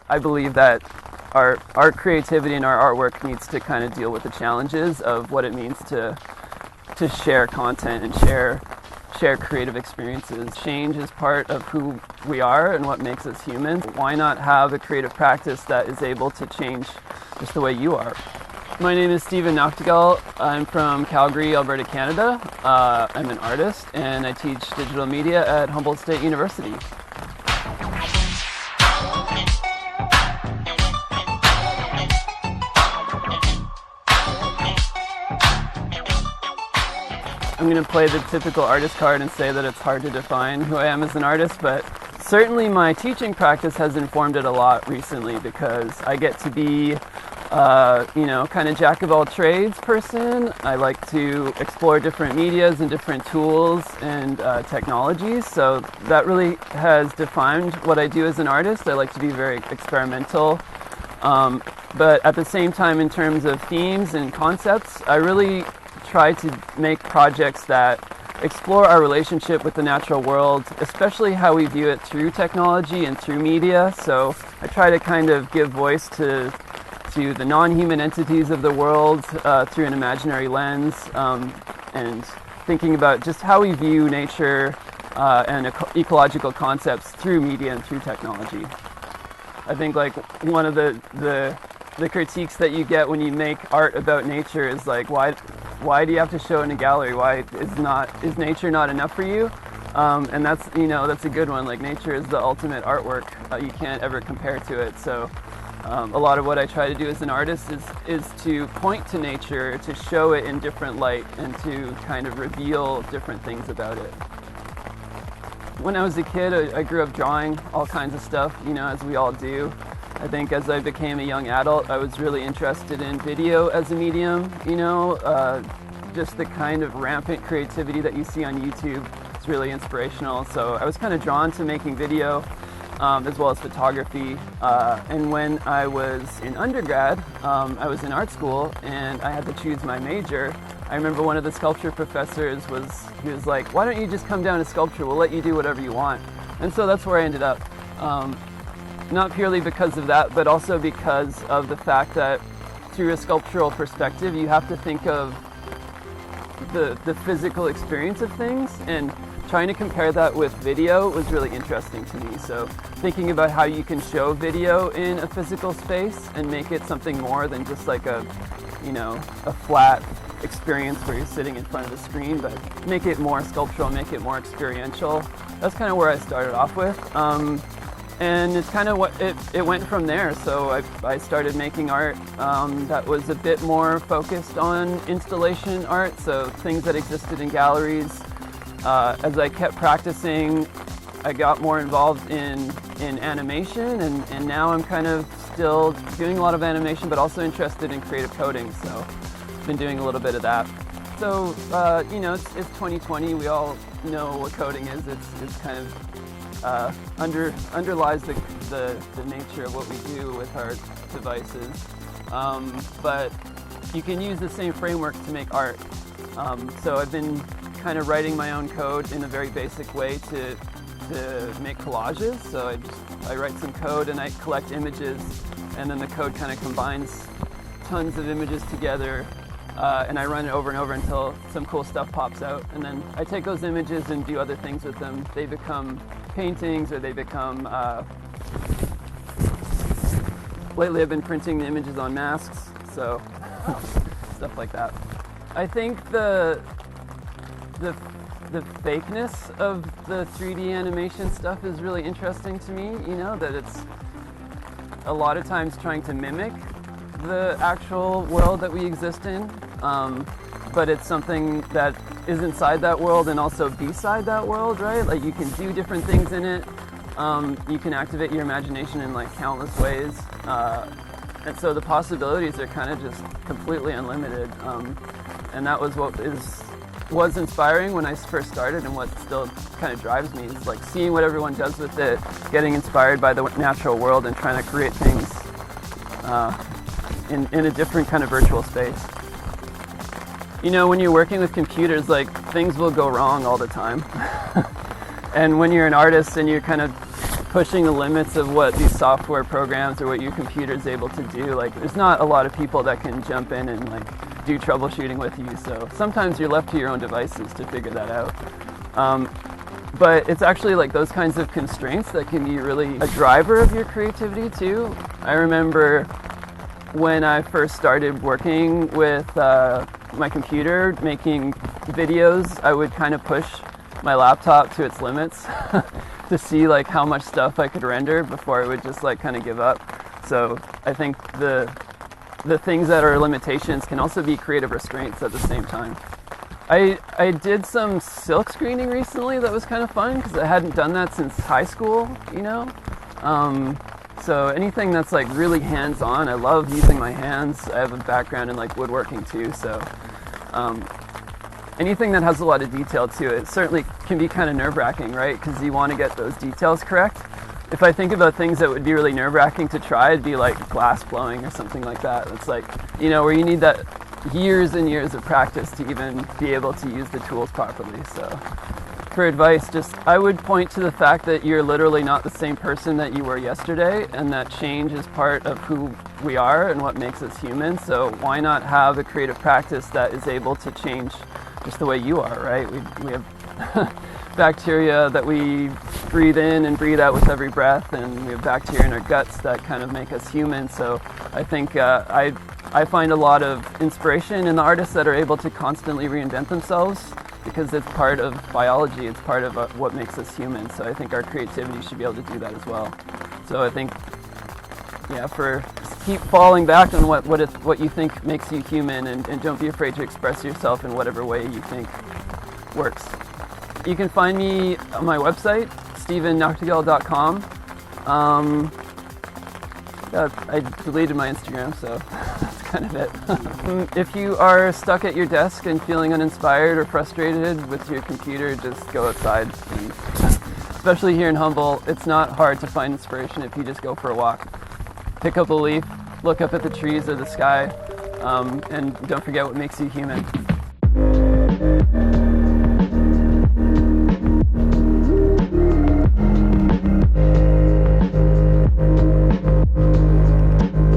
I believe that our creativity and our artwork needs to kind of deal with the challenges of what it means to share content and share creative experiences. Change is part of who we are and what makes us human. Why not have a creative practice that is able to change just the way you are? My name is Stephen Nachtigall. I'm from Calgary, Alberta, Canada. I'm an artist and I teach digital media at Humboldt State University. I'm going to play the typical artist card and say that it's hard to define who I am as an artist, but certainly my teaching practice has informed it a lot recently because I get to be kind of jack of all trades person. I like to explore different medias and different tools and technologies, so that really has defined what I do as an artist. I like to be very experimental, but at the same time, in terms of themes and concepts, I really try to make projects that explore our relationship with the natural world, especially how we view it through technology and through media. So I try to kind of give voice to the non-human entities of the world through an imaginary lens, and thinking about just how we view nature and ecological concepts through media and through technology. I think like one of the critiques that you get when you make art about nature is like, why do you have to show it in a gallery? Why is nature not enough for you? And that's a good one. Like, nature is the ultimate artwork. You can't ever compare to it. So a lot of what I try to do as an artist is to point to nature, to show it in different light, and to kind of reveal different things about it. When I was a kid, I grew up drawing all kinds of stuff, as we all do. I think as I became a young adult, I was really interested in video as a medium, just the kind of rampant creativity that you see on YouTube is really inspirational. So I was kind of drawn to making video, as well as photography. And when I was in undergrad, I was in art school and I had to choose my major. I remember one of the sculpture professors he was like, "Why don't you just come down to sculpture? We'll let you do whatever you want." And so that's where I ended up. Not purely because of that, but also because of the fact that through a sculptural perspective, you have to think of the physical experience of things, and trying to compare that with video was really interesting to me. So thinking about how you can show video in a physical space and make it something more than just like a flat experience where you're sitting in front of a screen, but make it more sculptural, make it more experiential. That's kind of where I started off with. And it's kind of what it went from there. So I started making art that was a bit more focused on installation art, so things that existed in galleries. As I kept practicing, I got more involved in animation, and now I'm kind of still doing a lot of animation, but also interested in creative coding. So I've been doing a little bit of that. So it's 2020. We all know what coding is. It's kind of underlies the nature of what we do with our devices, but you can use the same framework to make art. So I've been kind of writing my own code in a very basic way to make collages. So I write some code and I collect images, and then the code kind of combines tons of images together, and I run it over and over until some cool stuff pops out, and then I take those images and do other things with them. They become paintings, or they become lately I've been printing the images on masks, so stuff like that. I think the fakeness of the 3D animation stuff is really interesting to me, that it's a lot of times trying to mimic the actual world that we exist in, but it's something that is inside that world and also beside that world, right? Like, you can do different things in it. You can activate your imagination in like countless ways, and so the possibilities are kind of just completely unlimited. And that was what was inspiring when I first started, and what still kind of drives me is like seeing what everyone does with it, getting inspired by the natural world, and trying to create things in a different kind of virtual space. When you're working with computers, like, things will go wrong all the time. And when you're an artist and you're kind of pushing the limits of what these software programs or what your computer is able to do. Like, there's not a lot of people that can jump in and like do troubleshooting with you. So sometimes you're left to your own devices to figure that out. But it's actually like those kinds of constraints that can be really a driver of your creativity too. I remember when I first started working with my computer, making videos, I would kind of push my laptop to its limits to see like how much stuff I could render before I would just like kind of give up. So I think the things that are limitations can also be creative restraints at the same time. I did some silk screening recently that was kind of fun because I hadn't done that since high school, you know? So anything that's like really hands-on, I love using my hands. I have a background in like woodworking too, so anything that has a lot of detail to it certainly can be kind of nerve-wracking, right? Because you want to get those details correct. If I think about things that would be really nerve-wracking to try, it'd be like glass blowing or something like that. It's like, you know, where you need that years and years of practice to even be able to use the tools properly. So for advice, I would point to the fact that you're literally not the same person that you were yesterday, and that change is part of who we are and what makes us human. So why not have a creative practice that is able to change just the way you are, right? We have bacteria that we breathe in and breathe out with every breath, and we have bacteria in our guts that kind of make us human. So I think I find a lot of inspiration in the artists that are able to constantly reinvent themselves, because it's part of biology, it's part of what makes us human. So I think our creativity should be able to do that as well. So I think, yeah, just keep falling back on what you think makes you human, and don't be afraid to express yourself in whatever way you think works. You can find me on my website, stevennoctigal.com. I deleted my Instagram, so that's kind of it. If you are stuck at your desk and feeling uninspired or frustrated with your computer, just go outside. And especially here in Humboldt, it's not hard to find inspiration if you just go for a walk. Pick up a leaf, look up at the trees or the sky, and don't forget what makes you human.